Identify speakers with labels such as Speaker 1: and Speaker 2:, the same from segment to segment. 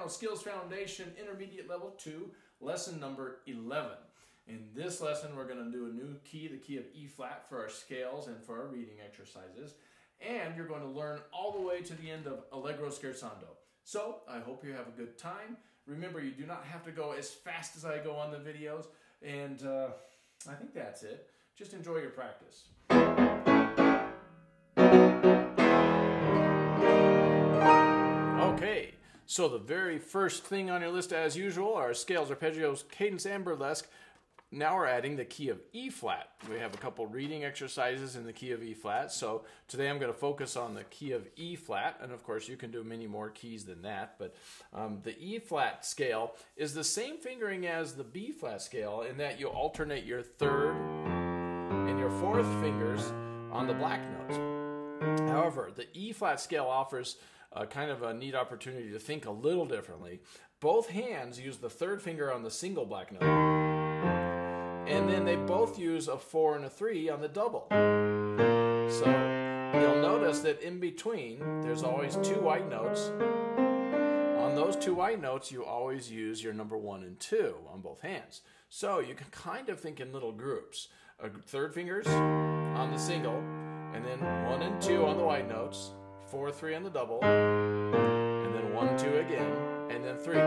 Speaker 1: Skills Foundation, Intermediate Level 2, lesson number 11. In this lesson, we're going to do a new key, the key of E flat, for our scales and for our reading exercises. And you're going to learn all the way to the end of Allegro scherzando. So, I hope you have a good time. Remember, you do not have to go as fast as I go on the videos. And I think that's it. Just enjoy your practice. Okay, so the very first thing on your list, as usual, are scales, arpeggios, cadence, and burlesque. Now we're adding the key of E flat. We have a couple reading exercises in the key of E flat. So today I'm going to focus on the key of E flat. And of course you can do many more keys than that. But the E flat scale is the same fingering as the B flat scale in that you alternate your third and your fourth fingers on the black notes. However, the E flat scale offers kind of a neat opportunity to think a little differently. Both hands use the third finger on the single black note. And then they both use a 4 and a 3 on the double. So you'll notice that in between, there's always two white notes. On those two white notes, you always use your number 1 and 2 on both hands. So you can kind of think in little groups. Third fingers on the single, and then 1 and 2 on the white notes, 4, 3 on the double, and then 1, 2 again, and then 3.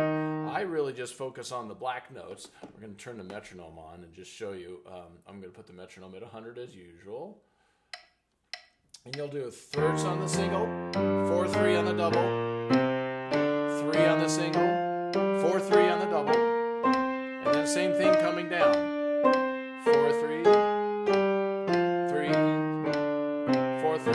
Speaker 1: I really just focus on the black notes. We're going to turn the metronome on and just show you. I'm going to put the metronome at 100 as usual. And you'll do thirds on the single, 4, 3 on the double, 3 on the single, 4, 3 on the double, and then same thing coming down. 4, 3, 3, 4, 3.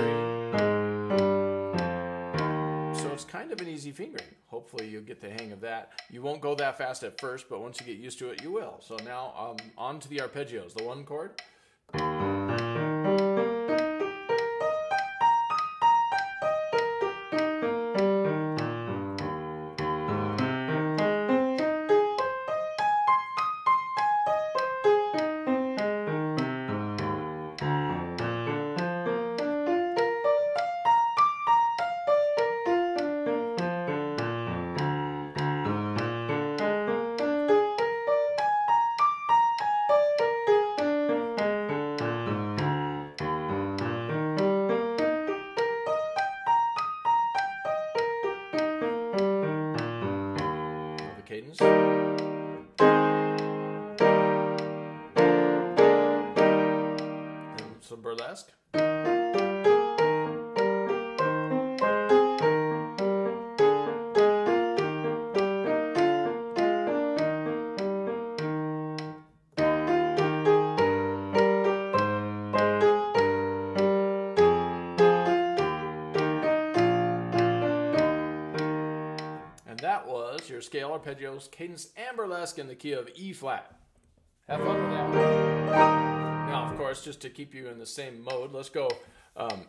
Speaker 1: So it's kind of an easy fingering. Hopefully you'll get the hang of that. You won't go that fast at first, but once you get used to it, you will. So now on to the arpeggios. The 1 chord. Cadence. And some burlesque. That was your scale, arpeggios, cadence, and burlesque in the key of E flat. Have fun with that. Now, of course, just to keep you in the same mode, let's go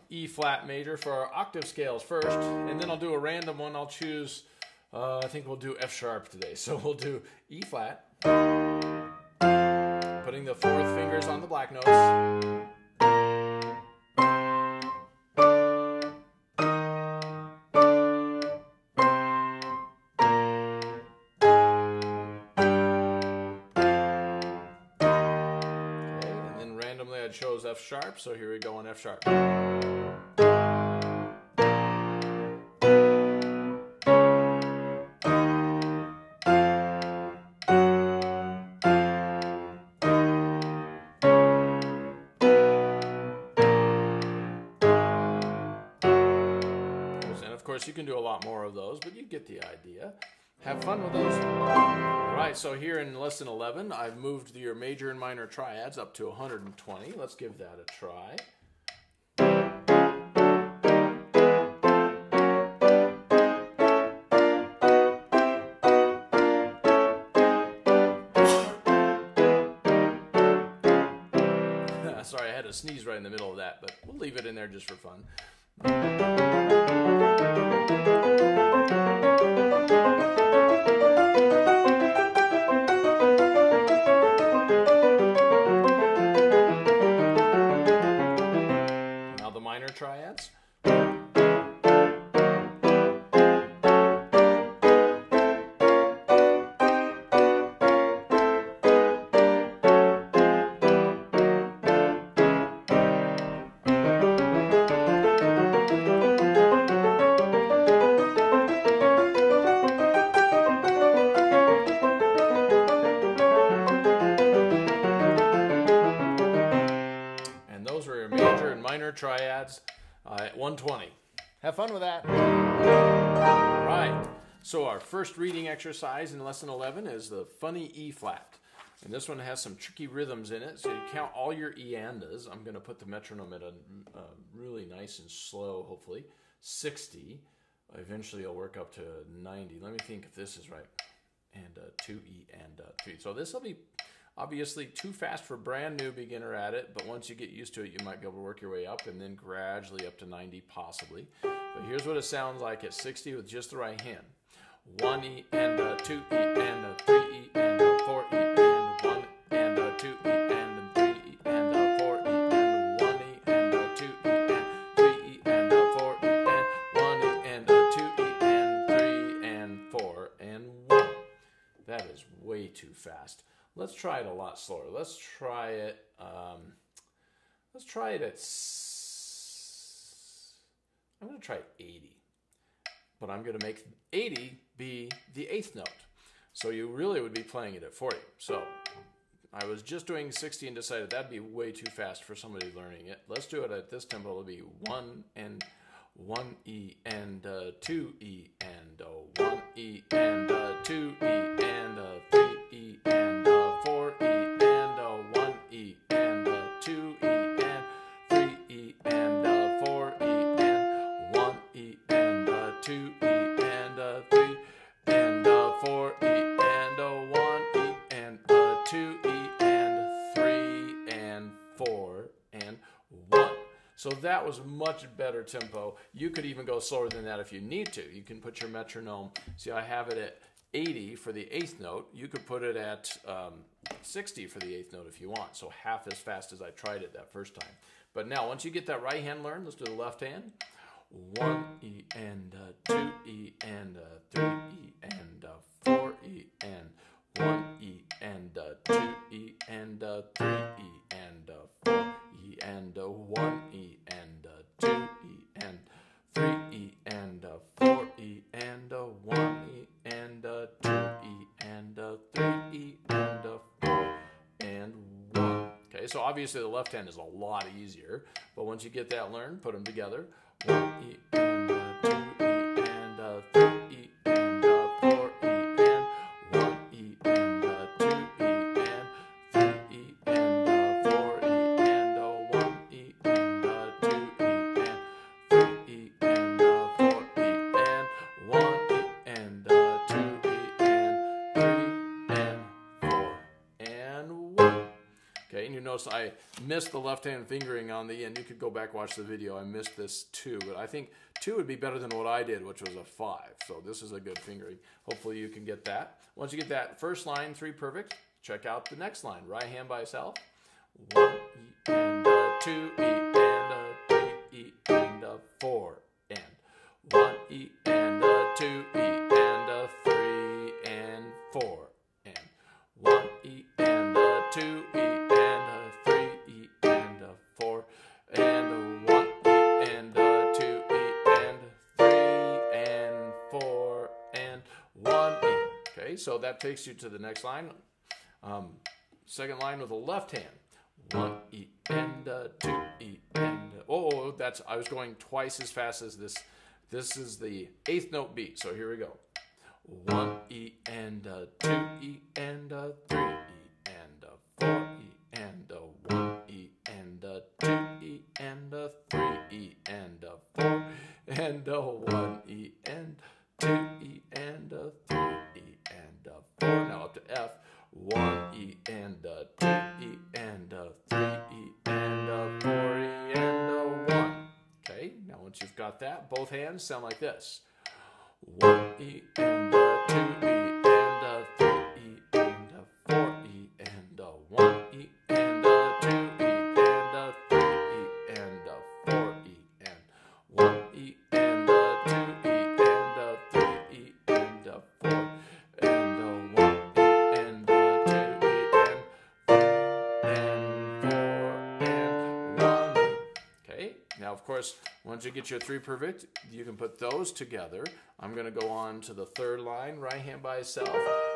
Speaker 1: E flat major for our octave scales first, and then I'll do a random one. I'll choose, I think we'll do F sharp today. So we'll do E flat, putting the fourth fingers on the black notes. I chose F sharp, so here we go on F sharp. And of course you can do a lot more of those, but you get the idea. Have fun with those. All right, so here in lesson 11, I've moved your major and minor triads up to 120. Let's give that a try. Sorry, I had a sneeze right in the middle of that, but we'll leave it in there just for fun. Now the minor triads. minor triads at 120. Have fun with that. All right. So our first reading exercise in lesson 11 is the funny E flat. And this one has some tricky rhythms in it. So you count all your E-andas. I'm going to put the metronome at a really nice and slow, hopefully, 60. Eventually it'll work up to 90. Let me think if this is right. And 2E and 3. So this will be obviously too fast for brand new beginner at it, but once you get used to it, you might be able to work your way up and then gradually up to 90 possibly. But here's what it sounds like at 60 with just the right hand. 1E and 2E and 3E and 4E and 1 and 2E and 3E and 4E and 1E and 2E and 3E and 4E and 1E and 2E and 3 and 4 and 1. That is way too fast. Let's try it a lot slower. Let's try it at I'm going to try 80. But I'm going to make 80 be the 8th note. So you really would be playing it at 40. So I was just doing 60 and decided that'd be way too fast for somebody learning it. Let's do it at this tempo. It'll be 1 and 1E and 2E and 1E and 2E and 3E and 4E and 1E and 2E and 3E and 4E and 1E and 2E and 3 and 4E and 1E and 2E and 3 and 4 and 1. So that was much better tempo. You could even go slower than that if you need to. You can put your metronome, see I have it at 80 for the 8th note. You could put it at 60 for the 8th note if you want. So half as fast as I tried it that first time. But now once you get that right hand learned, let's do the left hand. 1E and 2E and 3E and 4E and 1E and 2E and 3E and 4E and 1E and 2E and 3E and 4E and 1E and 2E and 3E and 4 and 1. Okay, so obviously the left hand is a lot easier, but once you get that learned, put them together. 1E and 2E and 3E and 4E and 1E and 2E and 3E and 4E and 1E and 2E and 3E and 4E and 1E and 2E and 3 and 4 and 1. Okay, and you notice I missed the left-hand fingering on the end. You could go back and watch the video. I missed this 2, but I think 2 would be better than what I did, which was a 5. So this is a good fingering. Hopefully you can get that. Once you get that first line, 3 perfect, check out the next line. Right hand by itself. 1E and 2E and 3E and 4 and 1E and 2E and 3 and 4 and 1E and 2E and 3E and 4 and 1E and 2E and 3 and 4 and 1E. Okay, so that takes you to the next line. Second line with the left hand. 1E and 2E and I was going twice as fast as this. This is the 8th note beat. So here we go. 1E and 2E and 3E and 4E and 1E and 2E and 3E and 4 and 1E and 2E and 3E and 4. Now up to F. 1E and 2E and 3E and 4E and 1. Okay, now once you've got that, both hands sound like this. 1E and 2E and 3E and 4E and 1E and 2E and 3E and 4E and 1E and 2E and 3E and 4 and 1E and 2E and 3 and 4 and 1E. Okay, now of course, once you get your 3 perfect, you can put those together. I'm going to go on to the third line, right hand by itself.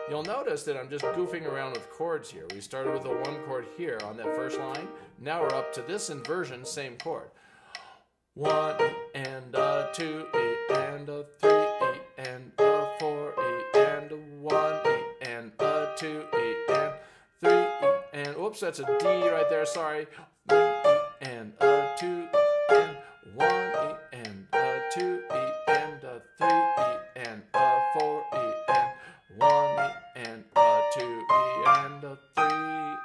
Speaker 1: You'll notice that I'm just goofing around with chords here. We started with a 1 chord here on that first line. Now we're up to this inversion, same chord. 1 E and a 2 E and a 3 E and a 4 E and a 1 E and a 2 E and 3 E and whoops, that's a D right there, sorry. 1 E and a 2 E and 1 E and a 2 E and a 3 E and a 4 E and 1 E and a 2 E and a 3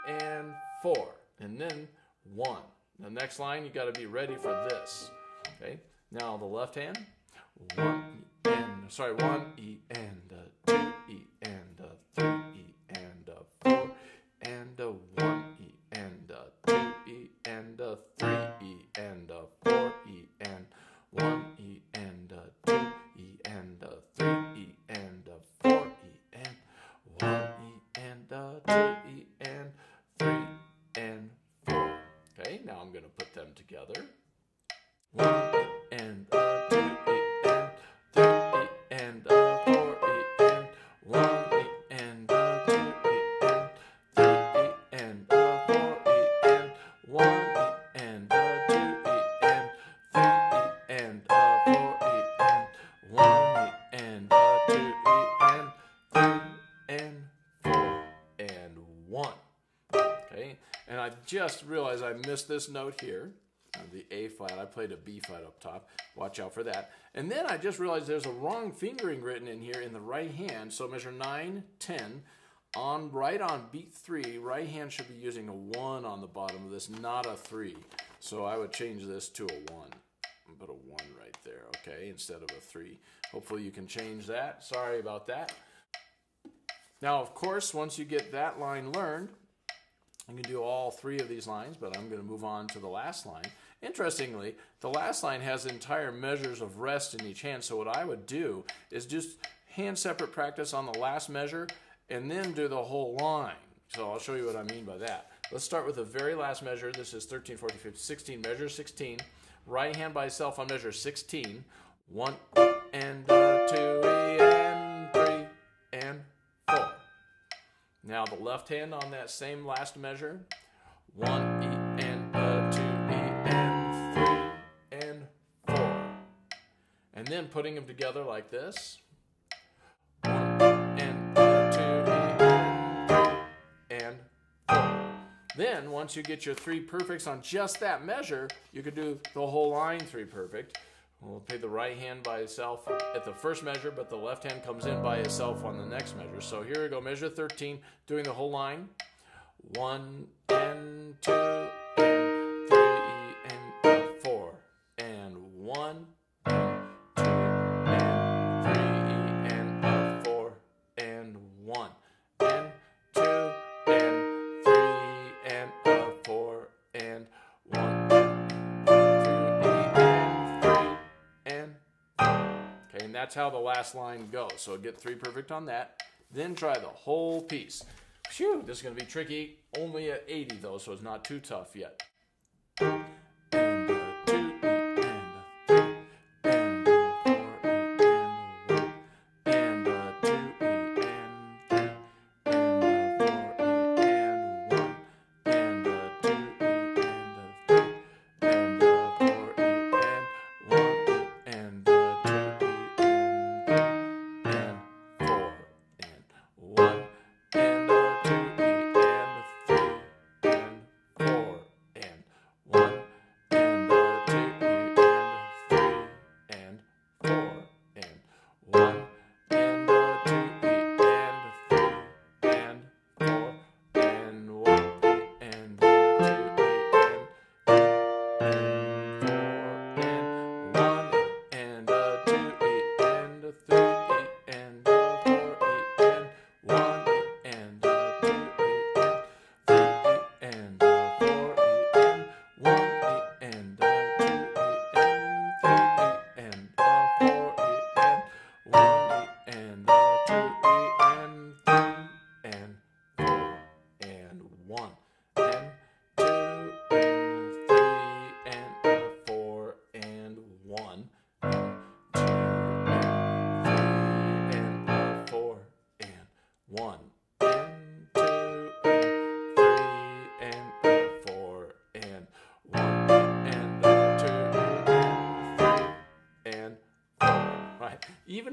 Speaker 1: and 4. And then 1. The next line, you got to be ready for this. Okay, now the left hand, 1 E and a 2 E and a 3 E and a 4 and a 1 E and a 2 E and a 3 E and a 4 E and 1 E and a 2 E and a 3 E and a 4 E and 1 E and a 2 E and 3 and 4. Okay, now I'm going to put them together. 1 E and a 2 E and 3 E and a 4 E and 1 E and a 2 E and 3 E and a 4 E and 1 E and a 2 E and 3 E and a 4 E and 1 E and a 2 E and 3 and 4 and 1. Okay, and I just realized I missed this note here. The A flat, I played a B flat up top. Watch out for that. And then I just realized there's a wrong fingering written in here in the right hand. So measure 9, 10. Right on beat 3, right hand should be using a 1 on the bottom of this, not a 3. So I would change this to a 1. Put a 1 right there, okay, instead of a 3. Hopefully you can change that. Sorry about that. Now, of course, once you get that line learned, you can do all 3 of these lines, but I'm going to move on to the last line. Interestingly, the last line has entire measures of rest in each hand, so what I would do is just hand separate practice on the last measure and then do the whole line. So I'll show you what I mean by that. Let's start with the very last measure. This is 13, 14, 15, 16. Measure 16. Right hand by itself on measure 16. 1 and 2 E and 3 and 4. Now the left hand on that same last measure, 1 E and 2 E and 3 and 4. And then putting them together like this, 1 E and 2 E and 3 and 4. Then once you get your 3 perfects on just that measure, you could do the whole line 3 perfect. We'll play the right hand by itself at the first measure, but the left hand comes in by itself on the next measure. So here we go, measure 13, doing the whole line. 1 and 2 and 3 and 4 and 1 and 2 and 3 and 4 and 1 and 2 and 3 and 4 and 1. And that's how the last line goes. So get 3 perfect on that. Then try the whole piece. Phew, this is going to be tricky. Only at 80 though, so it's not too tough yet. And 2 E and 3 and 4 E and 1 and 2 E and 3 and 4 E and 1 and 2 E and 3 and 4 E and 1 and 2 E. And 1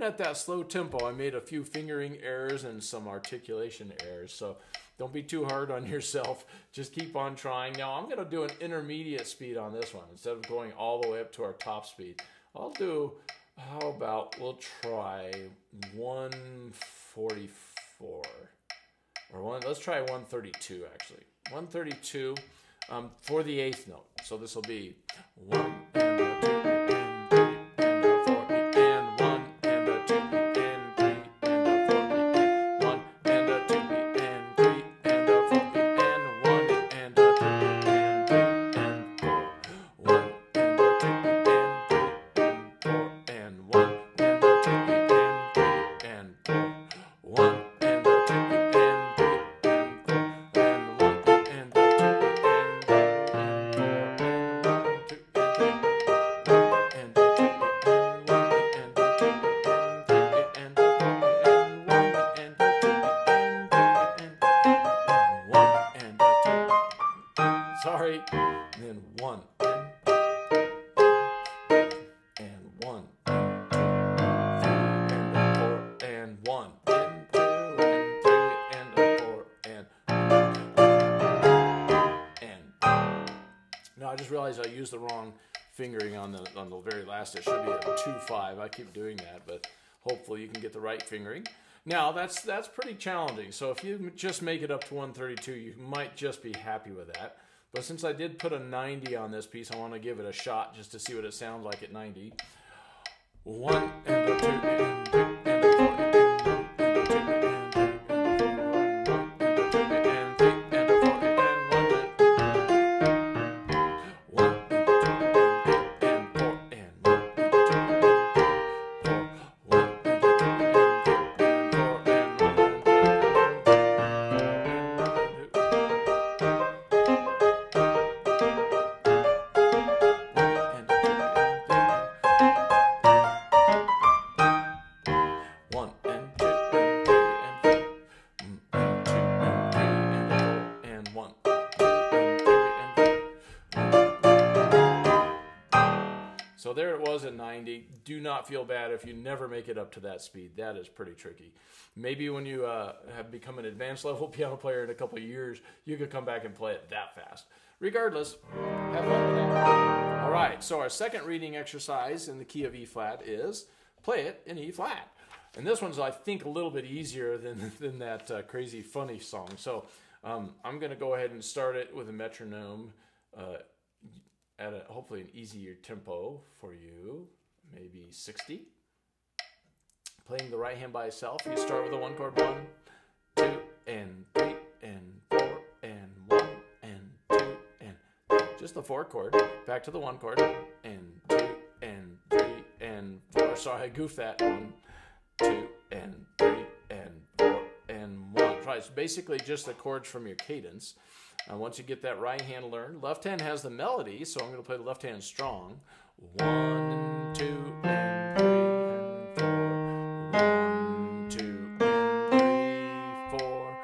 Speaker 1: at that slow tempo, I made a few fingering errors and some articulation errors. So don't be too hard on yourself. Just keep on trying. Now I'm going to do an intermediate speed on this one instead of going all the way up to our top speed. I'll do, how about, we'll try 144. Let's try 132 actually. 132 for the 8th note. So this will be 1 and a 2 and 3 and a 4 and 1 and a 2 and 3 and a 4 and 1 and a 2 and 3 and a 4 and 1 and a 2 and 3 and 4 1 and a 2 and 3 and 4 and 1 and a 2 and 3 and 4 1 and a 2 and 3 sorry, and then 1 and 1 and 4 and 1 and 2 and 3 and 4 and now I just realized I used the wrong fingering on the very last. It should be a 2-5. I keep doing that, but hopefully you can get the right fingering. Now that's pretty challenging. So if you just make it up to 132, you might just be happy with that. But since I did put a 90 on this piece, I want to give it a shot just to see what it sounds like at 90. 1 and a 2 and 3 and a 4 and 1 and a 2 and 3 and a 4 and 2 and 3 and a 4 and 1 and 2 and 4 and 1 and 2 and 4 1 and 2 and 3 and 4 and 1 and 2 So there it was at 90. Do not feel bad if you never make it up to that speed. That is pretty tricky. Maybe when you have become an advanced level piano player in a couple of years, you could come back and play it that fast. Regardless, have fun with that. All right, so our second reading exercise in the key of E flat is play it in E flat. And this one's, I think, a little bit easier than that crazy funny song. So I'm going to go ahead and start it with a metronome at hopefully an easier tempo for you, maybe 60. Playing the right hand by itself, you start with a 1 chord, 1, 2, and 3, and 4, and 1, and 2, and just the 4 chord. Back to the 1 chord, and 2, and 3, and 4. Sorry, I goofed that. 1, 2, and 3, and 4, and 1. Try. It's basically just the chords from your cadence. Once you get that right hand learned, left hand has the melody, so I'm going to play the left hand strong. 1 and 2 and 3 and 4. 1, 2 and 3, 4.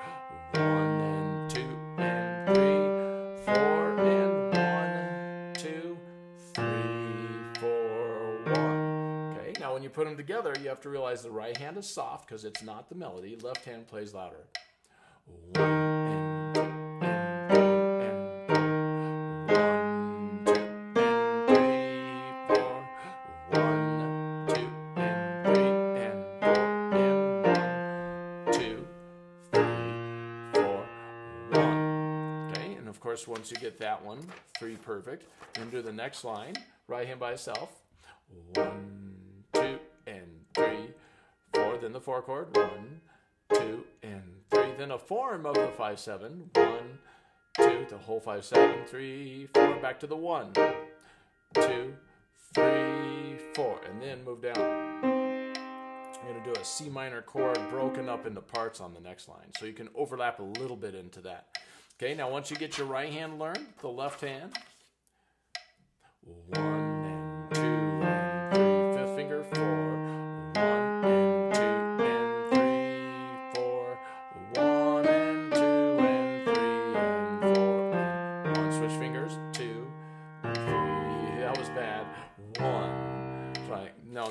Speaker 1: 1 and 2 and 3, 4 and 1, 2, 3, 4, 1. Okay, now when you put them together, you have to realize the right hand is soft because it's not the melody. Left hand plays louder. 1 and 2. Once you get that one, 3 perfect, then do the next line, right hand by itself, 1, 2, and 3, 4, then the 4 chord, 1, 2, and 3, then a form of the 5/7, 1, 2, the whole 5/7, 3, 4, back to the 1, 2, 3, 4, and then move down. I'm going to do a C minor chord broken up into parts on the next line, so you can overlap a little bit into that. Okay, now once you get your right hand learned, the left hand, 1 and 2 and 3, 5th finger, 4, 1 and 2 and 3, 4, 1 and 2 and 3 and 4, and 1, switch fingers, 2, 3, that was bad, 1, try, now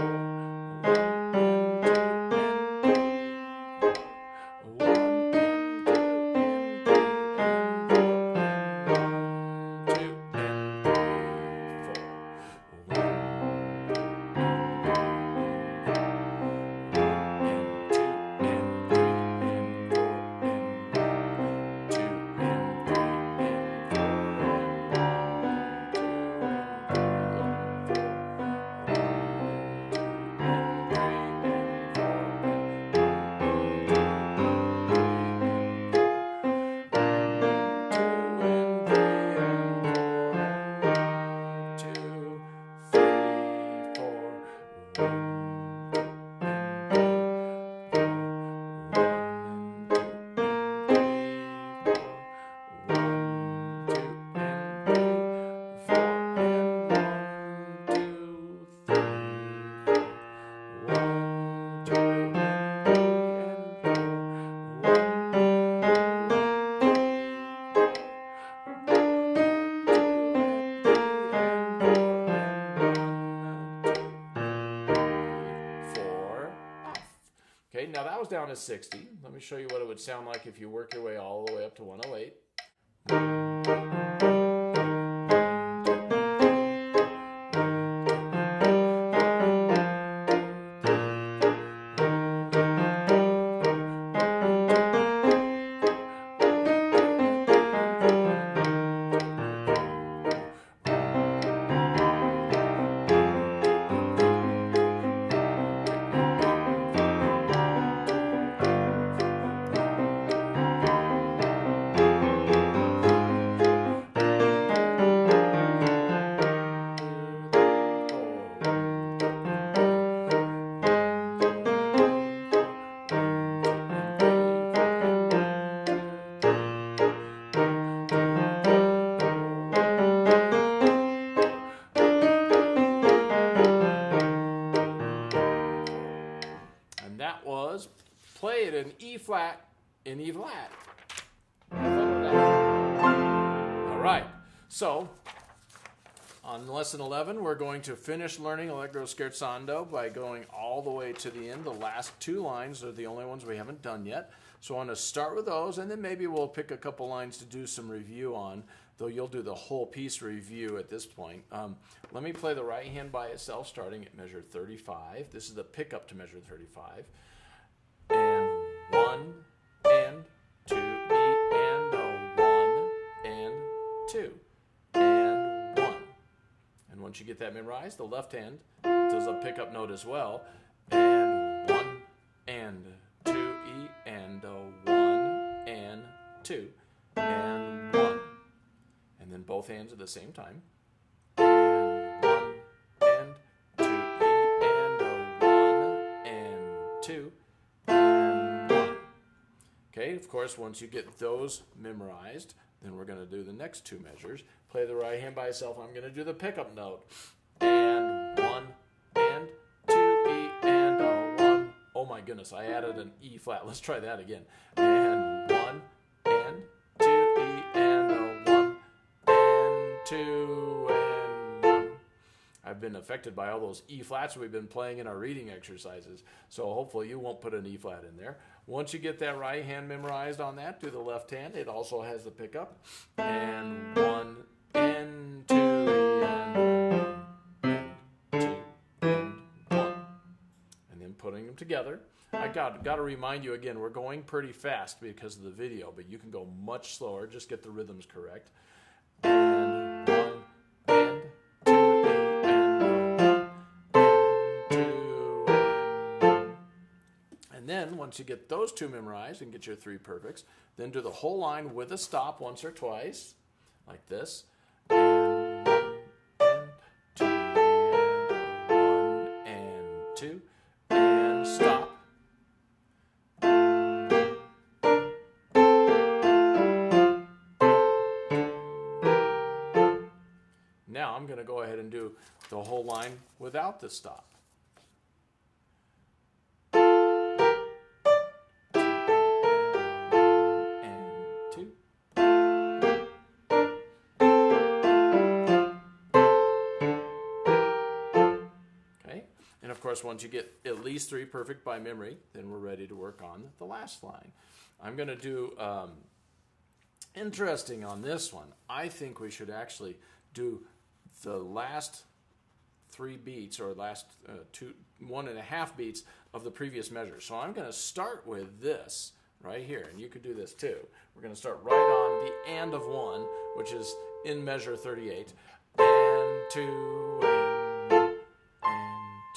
Speaker 1: yeah, that was down to 60. Let me show you what it would sound like if you work your way all the way up to 108. That was play it in E flat in E flat. All right, so on lesson 11, we're going to finish learning Allegro scherzando by going all the way to the end. The last two lines are the only ones we haven't done yet. So I want to start with those, and then maybe we'll pick a couple lines to do some review on, though you'll do the whole piece review at this point. Let me play the right hand by itself, starting at measure 35. This is the pickup to measure 35. And 1, and 2, E, and a 1, and 2, and 1. And once you get that memorized, the left hand does a pickup note as well. And 1, and 2, E, and a 1, and 2, and 1. And then both hands at the same time. And 1, and 2, E, and a 1, and 2, and 1. Okay, of course, once you get those memorized, then we're going to do the next two measures. Play the right hand by itself. I'm going to do the pickup note. And 1, and 2, E, and a 1. Oh my goodness, I added an E flat. Let's try that again. And 1, and 2, E, and a 1, and 2, and 1. I've been affected by all those E flats we've been playing in our reading exercises, so hopefully you won't put an E flat in there. Once you get that right hand memorized on that, do the left hand. It also has the pickup. And 1, and 2, and 1, and 2, and 1. And then putting them together. I got to remind you again, we're going pretty fast because of the video, but you can go much slower. Just get the rhythms correct. And 1, and 2, and 2, and then once you get those two memorized and get your three perfects, then do the whole line with a stop once or twice, like this. And 1, and 2, and 1, and 2, and stop. Now I'm going to go ahead and do the whole line without the stop. And of course, once you get at least three perfect by memory, then we're ready to work on the last line. I'm going to do interesting on this one. I think we should actually do the last three beats, or last 1.5 beats of the previous measure. So I'm going to start with this right here, and you could do this too. We're going to start right on the and of 1, which is in measure 38, and 2, and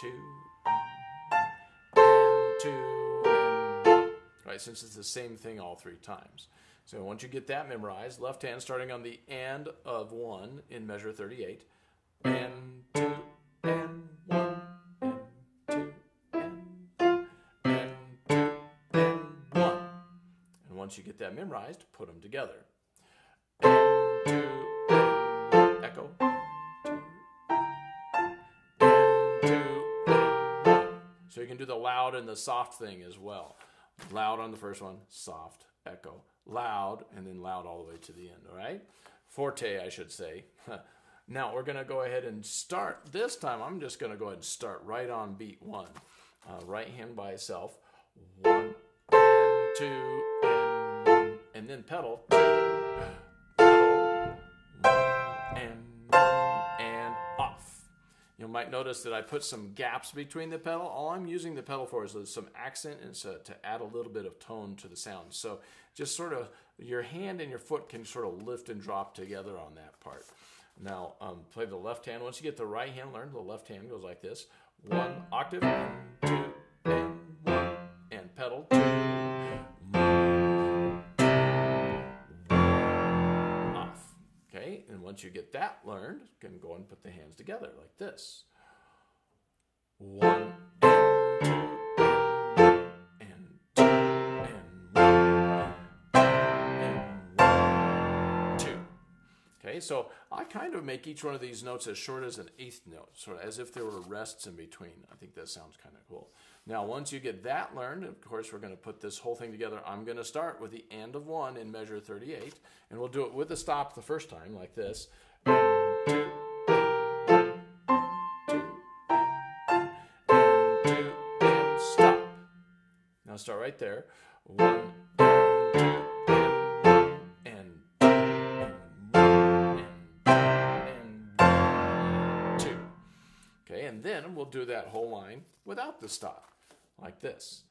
Speaker 1: 2, and 2, and 1. Right, since it's the same thing all three times. So once you get that memorized, left hand starting on the and of 1 in measure 38, and 2, and 1, and 2, and 1, and 2, and 1. And once you get that memorized, put them together. And 2, and 1, echo. 2, and 2, and 1. So you can do the loud and the soft thing as well. Loud on the first one, soft, echo. Loud, and then loud all the way to the end, all right? Forte, I should say. Now, we're going to go ahead and start. This time, I'm just going to go ahead and start right on beat 1. Right hand by itself. 1 and 2 and 1, and then pedal, 2, pedal, 1 and off. You might notice that I put some gaps between the pedal. All I'm using the pedal for is some accent and so to add a little bit of tone to the sound. So just sort of your hand and your foot can sort of lift and drop together on that part. Now play the left hand. Once you get the right hand learned, the left hand goes like this. 1 octave and 2 and 1 and pedal 2, 1, off. Okay, and once you get that learned, you can go and put the hands together like this. 1 and 2 and 1 and 2. Okay, so I kind of make each one of these notes as short as an eighth note, sort of as if there were rests in between. I think that sounds kind of cool. Now, once you get that learned, of course, we're going to put this whole thing together. I'm going to start with the and of 1 in measure 38, and we'll do it with a stop the first time, like this. 1, 2, 1, 2, and 2, and stop. Now start right there. 1, and then we'll do that whole line without the stop, like this.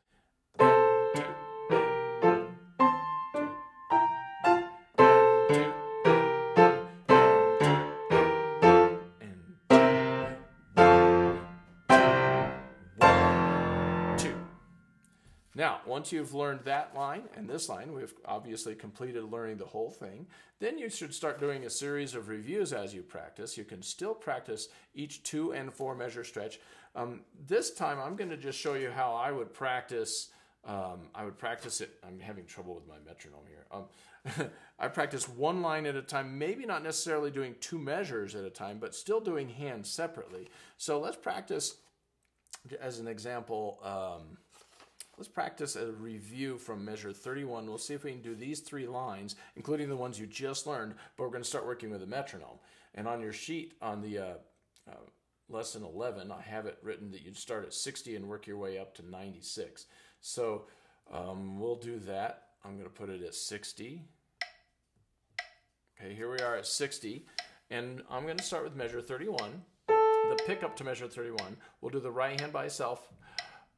Speaker 1: Now, once you've learned that line and this line, we've obviously completed learning the whole thing, then you should start doing a series of reviews as you practice. You can still practice each 2 and 4 measure stretch. This time, I'm going to just show you how I would practice. It. I'm having trouble with my metronome here. I practice 1 line at a time, maybe not necessarily doing 2 measures at a time, but still doing hands separately. So let's practice, as an example, let's practice a review from measure 31. We'll see if we can do these 3 lines, including the ones you just learned, but we're going to start working with a metronome. And on your sheet, on the lesson 11, I have it written that you'd start at 60 and work your way up to 96. So we'll do that. I'm going to put it at 60. Okay, here we are at 60. And I'm going to start with measure 31. The pickup to measure 31. We'll do the right hand by itself.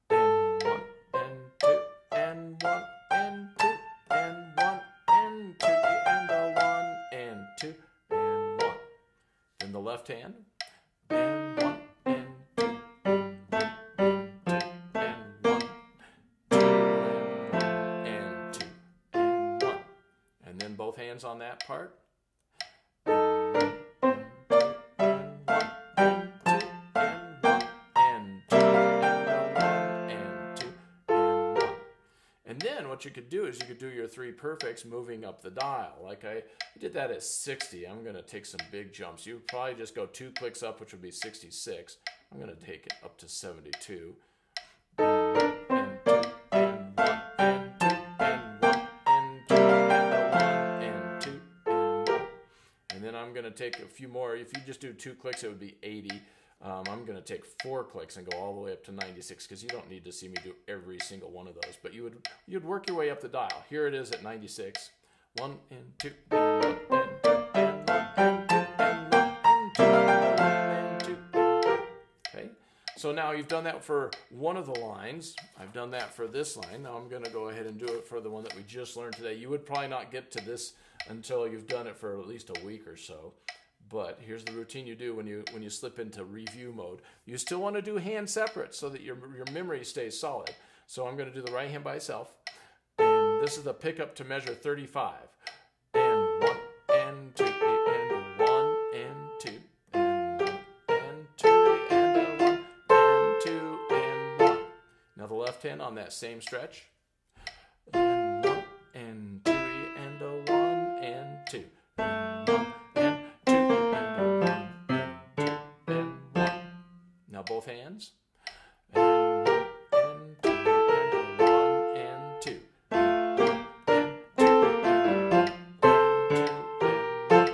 Speaker 1: And 1 and 2 and 1 and 2 and 1 and 2 and the 1 and 2 and 1. Then the left hand. And 1 and 2 and 1 and 2 and 1 and 2 and 1. And then both hands on that part. What you could do is you could do your 3 perfects moving up the dial. Like I did that at 60. I'm going to take some big jumps. You would probably just go 2 clicks up, which would be 66. I'm going to take it up to 72. And 2 and 1 and 2 and 1 and 2 and 1 and 2 and 1. And then I'm going to take a few more. If you just do 2 clicks, it would be 80. I'm going to take 4 clicks and go all the way up to 96 because you don't need to see me do every single one of those. But you'd work your way up the dial. Here it is at 96. 1 and 2 and 1 and 2 and 1 and 2 and 1 and 2 and 2 and 2. Okay. So now you've done that for one of the lines. I've done that for this line. Now I'm going to go ahead and do it for the one that we just learned today. You would probably not get to this until you've done it for at least a week or so. But here's the routine you do when you slip into review mode. You still want to do hand separate so that your memory stays solid. So I'm going to do the right hand by itself. And this is the pickup to measure 35. And 1 and 2 and 1 and 2 and 1 and 2 and 1 and 2 and 1. Now the left hand on that same stretch. And 1 and 2 and 1 and 2 and 1. Now both hands. And 1 and 2 and 1 and 2. And 1 and 2 and 1 and 2 and 1.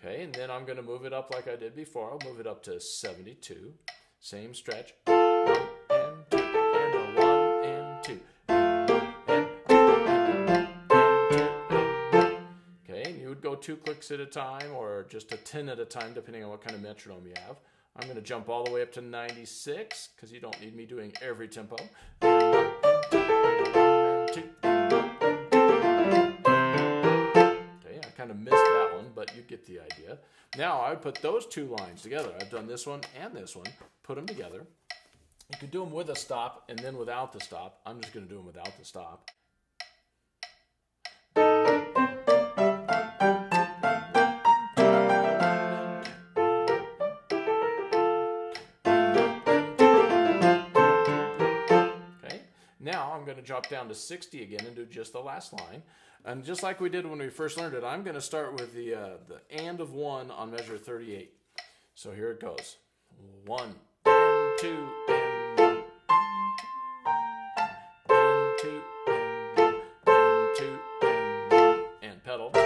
Speaker 1: Okay, and then I'm going to move it up like I did before. I'll move it up to 72. Same stretch. 1 and 2 and 1 and 2. 2 clicks at a time or just a 10 at a time, depending on what kind of metronome you have. I'm going to jump all the way up to 96 because you don't need me doing every tempo. Kind of missed that one, but you get the idea. Now I would put those 2 lines together. I've done this one and this one. Put them together. You could do them with a stop and then without the stop. I'm just going to do them without the stop. Okay. Now I'm going to drop down to 60 again and do just the last line. And just like we did when we first learned it, I'm going to start with the and of 1 on measure 38. So here it goes. 1 and 2 and 1 and 2 and 1 and 2 and 1 and pedal 2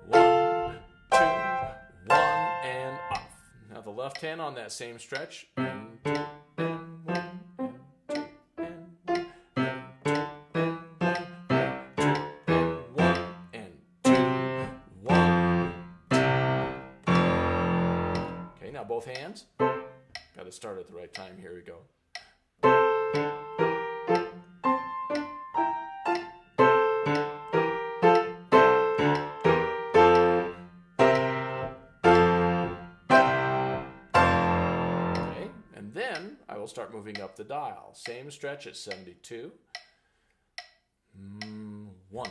Speaker 1: 1 2 1 and off. Now the left hand on that same stretch. And 2 and 1 both hands. Got to start at the right time. Here we go. Okay, and then I will start moving up the dial. Same stretch at 72. 1.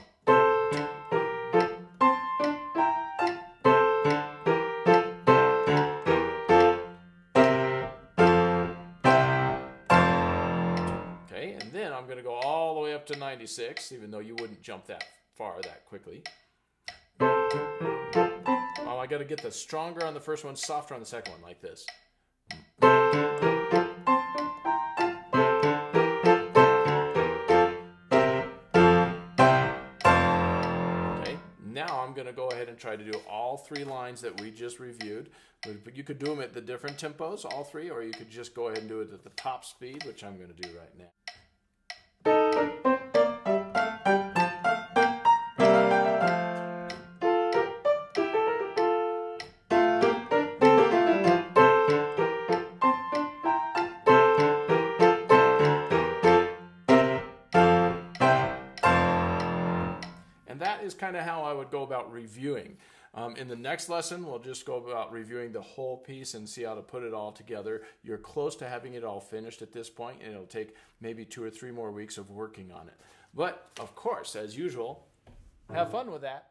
Speaker 1: I'm going to go all the way up to 96, even though you wouldn't jump that far that quickly. Oh, I got to get the stronger on the first one, softer on the second one, like this. Okay, now I'm going to go ahead and try to do all 3 lines that we just reviewed. You could do them at the different tempos, all 3, or you could just go ahead and do it at the top speed, which I'm going to do right now. And that is kind of how I would go about reviewing. In the next lesson, we'll just go about reviewing the whole piece and see how to put it all together. You're close to having it all finished at this point, and it'll take maybe 2 or 3 more weeks of working on it. But, of course, as usual, have fun with that.